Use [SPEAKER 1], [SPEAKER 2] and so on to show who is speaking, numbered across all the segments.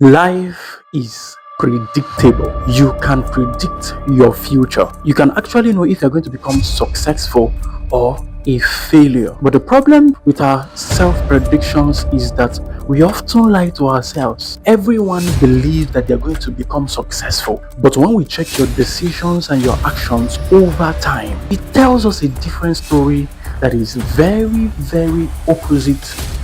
[SPEAKER 1] Life is predictable. You can predict your future. You can actually know if you're going to become successful or a failure. But the problem with our self predictions is that we often lie to ourselves. Everyone believes that they're going to become successful. But when we check your decisions and your actions over time, it tells us a different story that is very, very opposite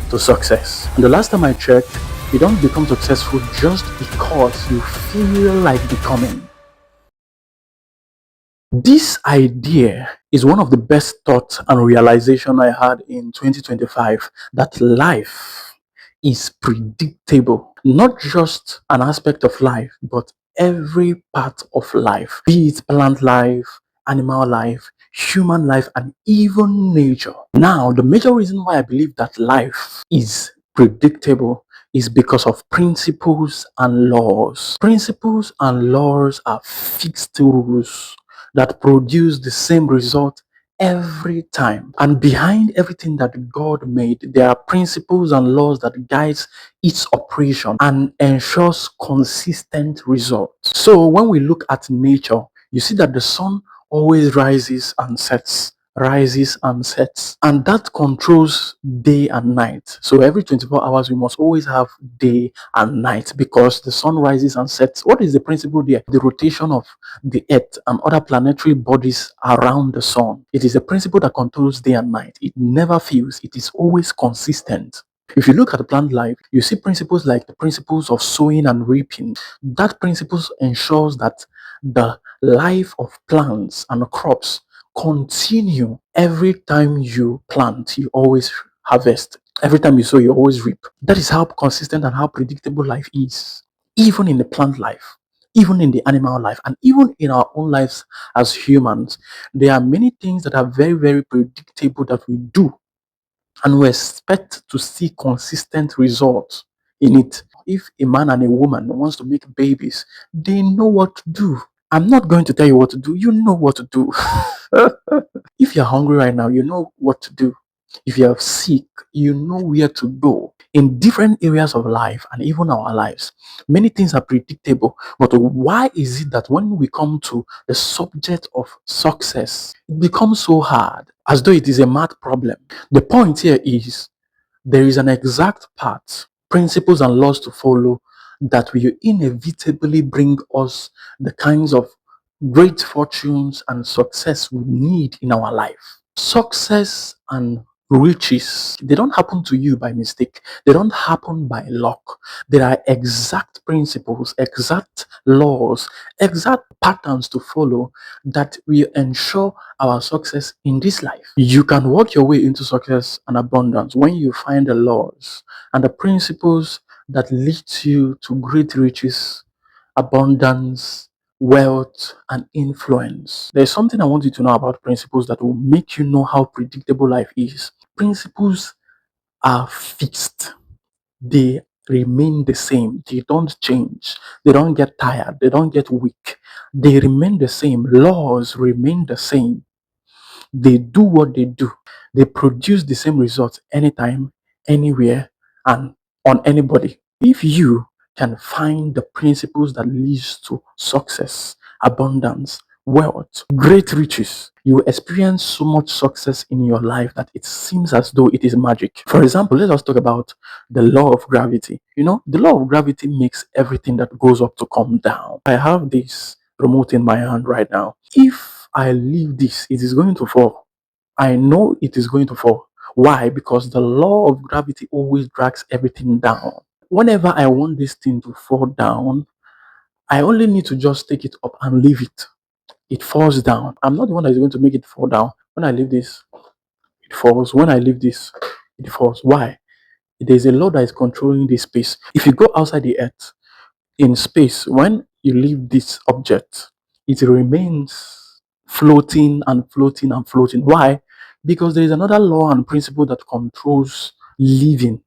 [SPEAKER 1] to success. And the last time I checked, you don't become successful just because you feel like becoming. This idea is one of the best thoughts and realization I had in 2025, that life is predictable. Not just an aspect of life, but every part of life, be it plant life, animal life, human life, and even nature. Now, the major reason why I believe that life is predictable is because of principles and laws. Principles and laws are fixed rules that produce the same result every time. And behind everything that God made, there are principles and laws that guides its operation and ensures consistent results. So when we look at nature, you see that the sun always rises and sets, and that controls day and night. So every 24 hours we must always have day and night because the sun rises and sets. What is the principle there? The rotation of the earth and other planetary bodies around the sun. It is a principle that controls day and night. It never fails. It is always consistent. If you look at plant life, you see principles like the principles of sowing and reaping. That principle ensures that the life of plants and crops continue. Every time you plant, you always harvest. Every time you sow, you always reap. That is how consistent and how predictable life is, even in the plant life, even in the animal life, and even in our own lives as humans. There are many things that are very, very predictable that we do, and we expect to see consistent results in it. If a man and a woman wants to make babies, they know what to do. I'm not going to tell you what to do. You know what to do. If you're hungry right now, you know what to do. If you're sick, you know where to go. In different areas of life and even our lives, many things are predictable. But why is it that when we come to the subject of success, it becomes so hard, as though it is a math problem? The point here is there is an exact path, principles, and laws to follow that will inevitably bring us the kinds of great fortunes and success we need in our life. Success and riches, they don't happen to you by mistake. They don't happen by luck. There are exact principles, exact laws, exact patterns to follow that will ensure our success in this life. You can work your way into success and abundance when you find the laws and the principles that lead you to great riches, abundance, wealth, and influence. There's something I want you to know about principles that will make you know how predictable life is. Principles are fixed, they remain the same, they don't change, they don't get tired, they don't get weak, they remain the same. Laws remain the same, they do what they do, they produce the same results anytime, anywhere, and on anybody. If you can find the principles that leads to success, abundance, wealth, great riches, you will experience so much success in your life that it seems as though it is magic. For example, let us talk about the law of gravity. You know, the law of gravity makes everything that goes up to come down. I have this remote in my hand right now. If I leave this, it is going to fall. I know it is going to fall. Why? Because the law of gravity always drags everything down. Whenever I want this thing to fall down, I only need to just take it up and leave it. It falls down. I'm not the one that is going to make it fall down. When I leave this, it falls. When I leave this, it falls. Why? There's a law that is controlling this space. If you go outside the earth, in space, when you leave this object, it remains floating and floating and floating. Why? Because there is another law and principle that controls living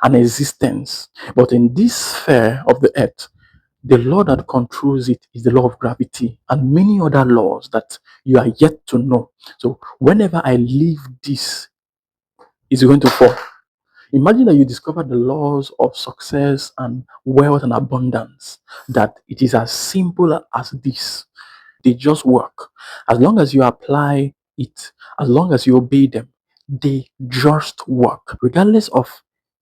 [SPEAKER 1] and existence. But in this sphere of the earth, the law that controls it is the law of gravity and many other laws that you are yet to know. So whenever I leave this, it's going to fall. Imagine that you discover the laws of success and wealth and abundance, that it is as simple as this. They just work. As long as you apply it, as long as you obey them, they just work. Regardless of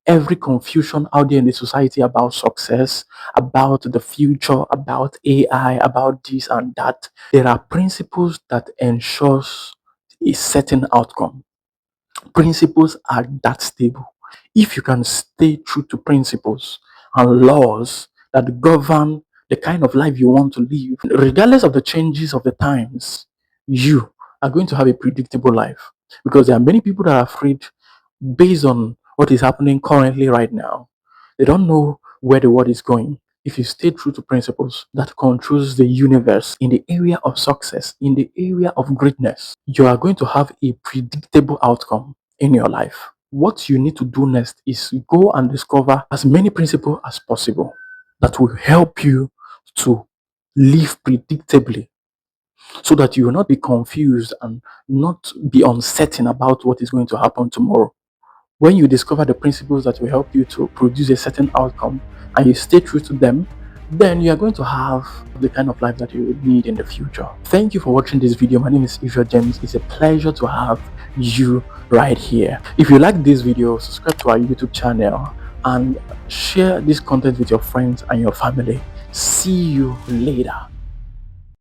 [SPEAKER 1] every confusion out there in the society about success, about the future, about AI, about this and that, there are principles that ensures a certain outcome. Principles are that stable. If you can stay true to principles and laws that govern the kind of life you want to live, regardless of the changes of the times, you are going to have a predictable life. Because there are many people that are afraid based on what is happening currently right now. They don't know where the world is going. If you stay true to principles that controls the universe in the area of success, in the area of greatness, you are going to have a predictable outcome in your life. What you need to do next is go and discover as many principles as possible that will help you to live predictably, so that you will not be confused and not be uncertain about what is going to happen tomorrow. When you discover the principles that will help you to produce a certain outcome and you stay true to them, then you are going to have the kind of life that you would need in the future. Thank you for watching this video. My name is Jamez. It's a pleasure to have you right here. If you like this video, subscribe to our YouTube channel and share this content with your friends and your family. See you later.